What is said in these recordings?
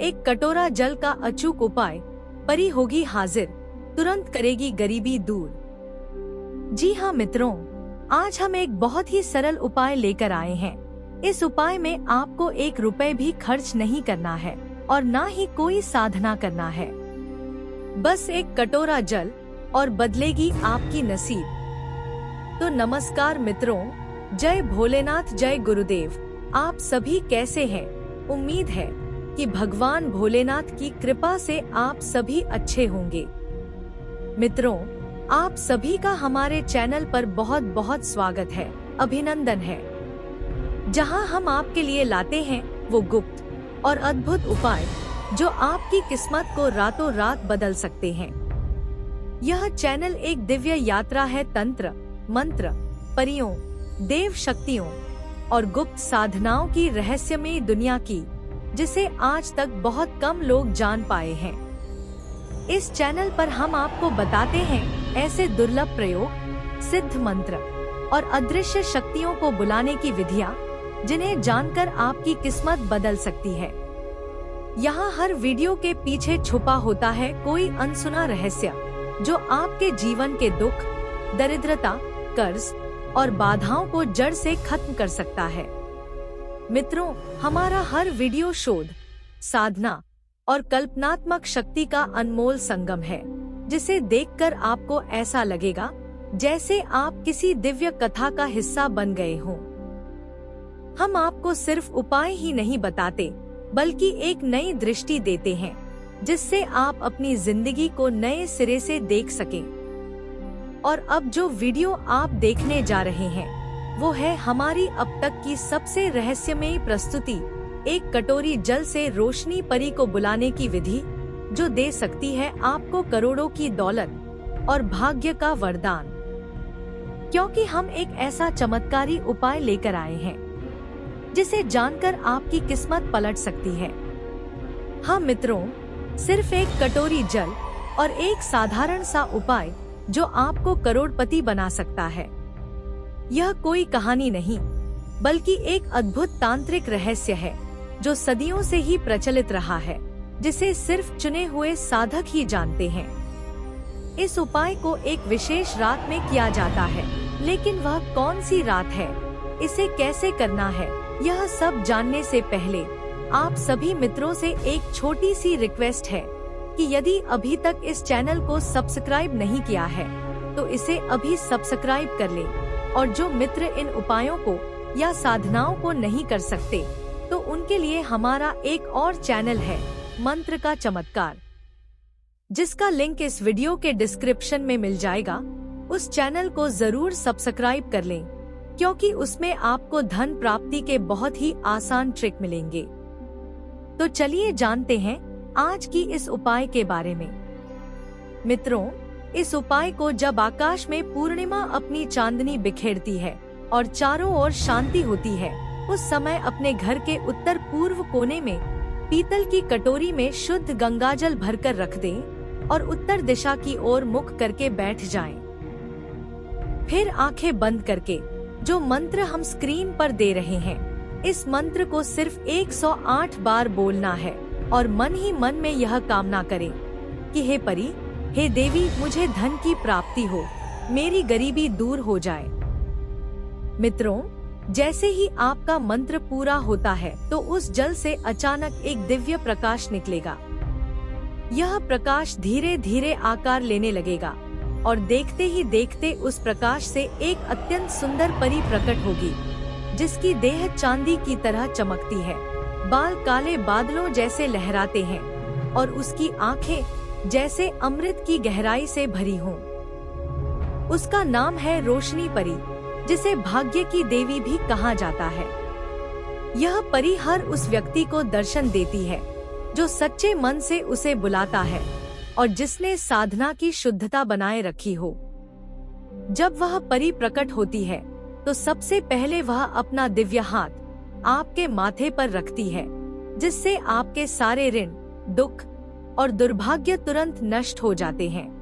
एक कटोरा जल का अचूक उपाय, परी होगी हाजिर, तुरंत करेगी गरीबी दूर। जी हाँ मित्रों, आज हम एक बहुत ही सरल उपाय लेकर आए हैं। इस उपाय में आपको 1 रुपए भी खर्च नहीं करना है और ना ही कोई साधना करना है। बस एक कटोरा जल और बदलेगी आपकी नसीब। तो नमस्कार मित्रों, जय भोलेनाथ, जय गुरुदेव। आप सभी कैसे हैं? उम्मीद है कि भगवान भोलेनाथ की कृपा से आप सभी अच्छे होंगे। मित्रों, आप सभी का हमारे चैनल पर बहुत बहुत स्वागत है, अभिनंदन है, जहां हम आपके लिए लाते हैं वो गुप्त और अद्भुत उपाय जो आपकी किस्मत को रातों रात बदल सकते हैं। यह चैनल एक दिव्य यात्रा है तंत्र, मंत्र, परियों, देव शक्तियों और गुप्त साधनाओं की रहस्यमयी दुनिया की, जिसे आज तक बहुत कम लोग जान पाए हैं। इस चैनल पर हम आपको बताते हैं ऐसे दुर्लभ प्रयोग, सिद्ध मंत्र और अदृश्य शक्तियों को बुलाने की विधियां, जिन्हें जानकर आपकी किस्मत बदल सकती है। यहाँ हर वीडियो के पीछे छुपा होता है कोई अनसुना रहस्य, जो आपके जीवन के दुख, दरिद्रता, कर्ज और बाधाओं को जड़ से खत्म कर सकता है। मित्रों, हमारा हर वीडियो शोध, साधना और कल्पनात्मक शक्ति का अनमोल संगम है, जिसे देखकर आपको ऐसा लगेगा जैसे आप किसी दिव्य कथा का हिस्सा बन गए हों। हम आपको सिर्फ उपाय ही नहीं बताते, बल्कि एक नई दृष्टि देते हैं, जिससे आप अपनी जिंदगी को नए सिरे से देख सकें। और अब जो वीडियो आप देखने जा रहे हैं, वो है हमारी अब तक की सबसे रहस्यमयी प्रस्तुति, एक कटोरी जल से रोशनी परी को बुलाने की विधि, जो दे सकती है आपको करोड़ों की दौलत और भाग्य का वरदान। क्योंकि हम एक ऐसा चमत्कारी उपाय लेकर आए हैं, जिसे जानकर आपकी किस्मत पलट सकती है। हाँ मित्रों, सिर्फ एक कटोरी जल और एक साधारण सा उपाय जो आपको करोड़पति बना सकता है। यह कोई कहानी नहीं, बल्कि एक अद्भुत तांत्रिक रहस्य है, जो सदियों से ही प्रचलित रहा है, जिसे सिर्फ चुने हुए साधक ही जानते हैं। इस उपाय को एक विशेष रात में किया जाता है, लेकिन वह कौन सी रात है, इसे कैसे करना है, यह सब जानने से पहले आप सभी मित्रों से एक छोटी सी रिक्वेस्ट है कि यदि अभी तक इस चैनल को सब्सक्राइब नहीं किया है, तो इसे अभी सब्सक्राइब कर ले। और जो मित्र इन उपायों को या साधनाओं को नहीं कर सकते, तो उनके लिए हमारा एक और चैनल है, मंत्र का चमत्कार, जिसका लिंक इस वीडियो के डिस्क्रिप्शन में मिल जाएगा। उस चैनल को जरूर सब्सक्राइब कर लें, क्योंकि उसमें आपको धन प्राप्ति के बहुत ही आसान ट्रिक मिलेंगे। तो चलिए जानते हैं आज की इस उपाय के बारे में। मित्रों, इस उपाय को जब आकाश में पूर्णिमा अपनी चांदनी बिखेरती है और चारों ओर शांति होती है, उस समय अपने घर के उत्तर पूर्व कोने में पीतल की कटोरी में शुद्ध गंगाजल भरकर रख दें और उत्तर दिशा की ओर मुख करके बैठ जाएं। फिर आंखें बंद करके जो मंत्र हम स्क्रीन पर दे रहे हैं, इस मंत्र को सिर्फ 108 बार बोलना है और मन ही मन में यह कामना करें कि हे परी, हे देवी, मुझे धन की प्राप्ति हो, मेरी गरीबी दूर हो जाए। मित्रों, जैसे ही आपका मंत्र पूरा होता है, तो उस जल से अचानक एक दिव्य प्रकाश निकलेगा। यह प्रकाश धीरे धीरे आकार लेने लगेगा और देखते ही देखते उस प्रकाश से एक अत्यंत सुंदर परी प्रकट होगी, जिसकी देह चांदी की तरह चमकती है, बाल काले बादलों जैसे लहराते हैं और उसकी आंखें जैसे अमृत की गहराई से भरी हों। उसका नाम है रोशनी परी, जिसे भाग्य की देवी भी कहा जाता है। यह परी हर उस व्यक्ति को दर्शन देती है जो सच्चे मन से उसे बुलाता है और जिसने साधना की शुद्धता बनाए रखी हो। जब वह परी प्रकट होती है, तो सबसे पहले वह अपना दिव्य हाथ आपके माथे पर रखती है, जिससे आपके सारे ऋण, दुख और दुर्भाग्य तुरंत नष्ट हो जाते हैं।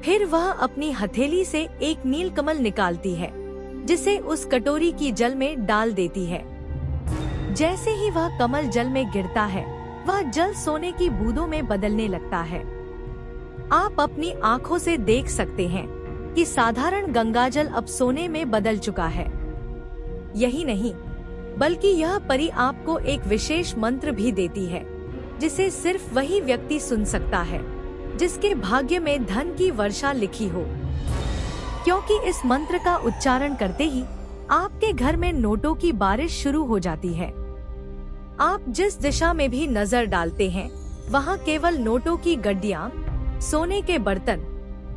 फिर वह अपनी हथेली से एक नीलकमल निकालती है, जिसे उस कटोरी की जल में डाल देती है। जैसे ही वह कमल जल में गिरता है, वह जल सोने की बूंदों में बदलने लगता है। आप अपनी आँखों से देख सकते हैं कि साधारण गंगाजल अब सोने में बदल चुका है। यही नहीं, बल्कि यह परी आपको एक विशेष मंत्र भी देती है, जिसे सिर्फ वही व्यक्ति सुन सकता है जिसके भाग्य में धन की वर्षा लिखी हो। क्योंकि इस मंत्र का उच्चारण करते ही आपके घर में नोटों की बारिश शुरू हो जाती है। आप जिस दिशा में भी नजर डालते हैं, वहाँ केवल नोटों की गड्डियाँ, सोने के बर्तन,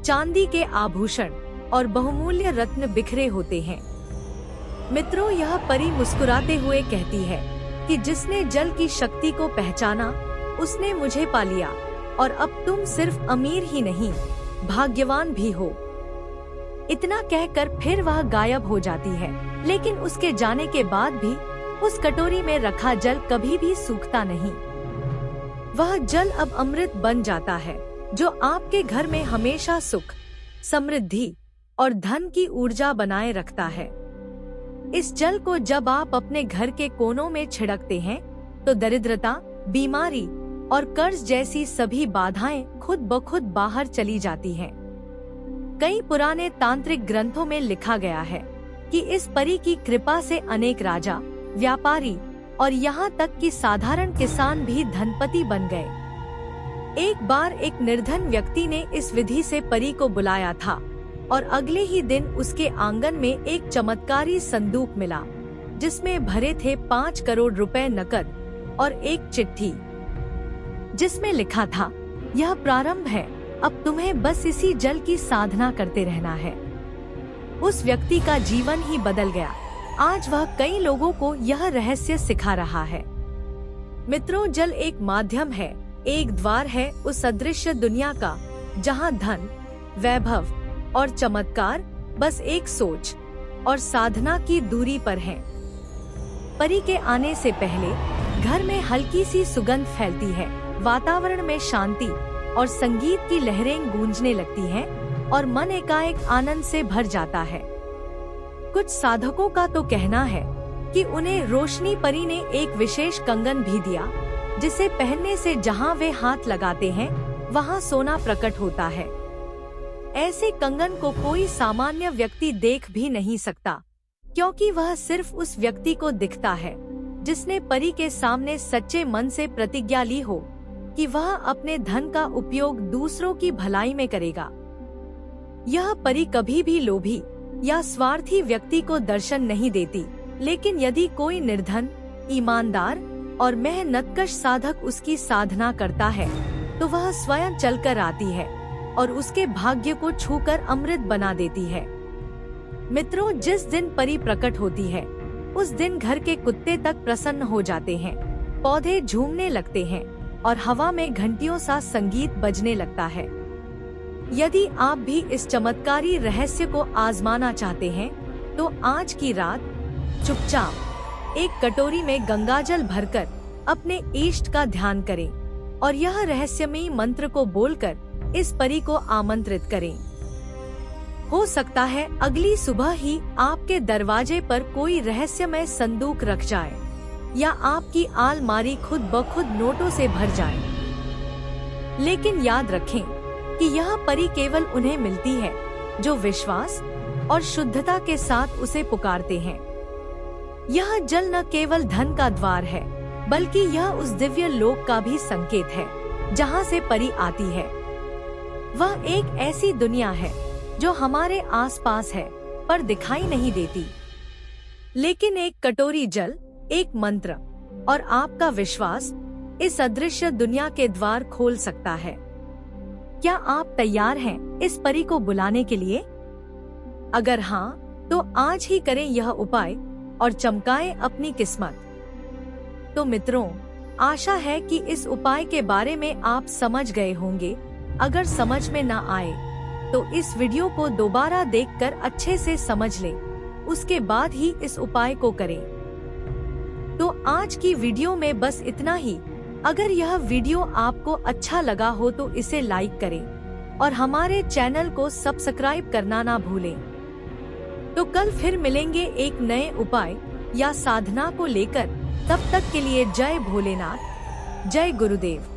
चांदी के आभूषण और बहुमूल्य रत्न बिखरे होते हैं। मित्रों, यह परी मुस्कुराते हुए कहती है कि जिसने जल की शक्ति को पहचाना, उसने मुझे पा लिया और अब तुम सिर्फ अमीर ही नहीं, भाग्यवान भी हो। इतना कहकर फिर वह गायब हो जाती है, लेकिन उसके जाने के बाद भी उस कटोरी में रखा जल कभी भी सूखता नहीं। वह जल अब अमृत बन जाता है, जो आपके घर में हमेशा सुख, समृद्धि और धन की ऊर्जा बनाए रखता है। इस जल को जब आप अपने घर के कोनों में छिड़कते हैं, तो दरिद्रता, बीमारी और कर्ज जैसी सभी बाधाएं खुद ब खुद बाहर चली जाती हैं। कई पुराने तांत्रिक ग्रंथों में लिखा गया है कि इस परी की कृपा से अनेक राजा, व्यापारी और यहाँ तक कि साधारण किसान भी धनपति बन गए। एक बार एक निर्धन व्यक्ति ने इस विधि से परी को बुलाया था और अगले ही दिन उसके आंगन में एक चमत्कारी संदूक मिला, जिसमें भरे थे 5 करोड़ रुपए नकद और एक चिट्ठी, जिसमें लिखा था, यह प्रारंभ है, अब तुम्हें बस इसी जल की साधना करते रहना है। उस व्यक्ति का जीवन ही बदल गया। आज वह कई लोगों को यह रहस्य सिखा रहा है। मित्रों, जल एक माध्यम है, एक द्वार है उस अदृश्य दुनिया का, जहां धन, वैभव और चमत्कार बस एक सोच और साधना की दूरी पर हैं। परी के आने से पहले घर में हल्की सी सुगंध फैलती है, वातावरण में शांति और संगीत की लहरें गूंजने लगती हैं और मन एकाएक आनंद से भर जाता है। कुछ साधकों का तो कहना है कि उन्हें रोशनी परी ने एक विशेष कंगन भी दिया, जिसे पहनने से जहां वे हाथ लगाते हैं, वहां सोना प्रकट होता है। ऐसे कंगन को कोई सामान्य व्यक्ति देख भी नहीं सकता, क्योंकि वह सिर्फ उस व्यक्ति को दिखता है जिसने परी के सामने सच्चे मन से प्रतिज्ञा ली हो कि वह अपने धन का उपयोग दूसरों की भलाई में करेगा। यह परी कभी भी लोभी या स्वार्थी व्यक्ति को दर्शन नहीं देती, लेकिन यदि कोई निर्धन, ईमानदार और मेहनतकश साधक उसकी साधना करता है, तो वह स्वयं चलकर आती है और उसके भाग्य को छूकर अमृत बना देती है। मित्रों, जिस दिन परी प्रकट होती है, उस दिन घर के कुत्ते तक प्रसन्न हो जाते हैं, पौधे झूमने लगते हैं और हवा में घंटियों सा संगीत बजने लगता है। यदि आप भी इस चमत्कारी रहस्य को आजमाना चाहते हैं, तो आज की रात चुपचाप एक कटोरी में गंगाजल भरकर अपने इष्ट का ध्यान करें और यह रहस्यमयी मंत्र को बोलकर इस परी को आमंत्रित करें। हो सकता है अगली सुबह ही आपके दरवाजे पर कोई रहस्यमय संदूक रख जाए या आपकी आलमारी खुद ब खुद नोटों से भर जाए। लेकिन याद रखें कि यह परी केवल उन्हें मिलती है जो विश्वास और शुद्धता के साथ उसे पुकारते हैं। यह जल न केवल धन का द्वार है, बल्कि यह उस दिव्य लोक का भी संकेत है जहां से परी आती है। वह एक ऐसी दुनिया है जो हमारे आसपास है पर दिखाई नहीं देती, लेकिन एक कटोरी जल, एक मंत्र और आपका विश्वास इस अदृश्य दुनिया के द्वार खोल सकता है। क्या आप तैयार हैं इस परी को बुलाने के लिए? अगर हाँ, तो आज ही करें यह उपाय और चमकाएं अपनी किस्मत। तो मित्रों, आशा है कि इस उपाय के बारे में आप समझ गए होंगे। अगर समझ में न आए तो इस वीडियो को दोबारा देखकर अच्छे से समझ लें, उसके बाद ही इस उपाय को करें। तो आज की वीडियो में बस इतना ही। अगर यह वीडियो आपको अच्छा लगा हो तो इसे लाइक करें और हमारे चैनल को सब्सक्राइब करना ना भूलें। तो कल फिर मिलेंगे एक नए उपाय या साधना को लेकर। तब तक के लिए जय भोलेनाथ, जय गुरुदेव।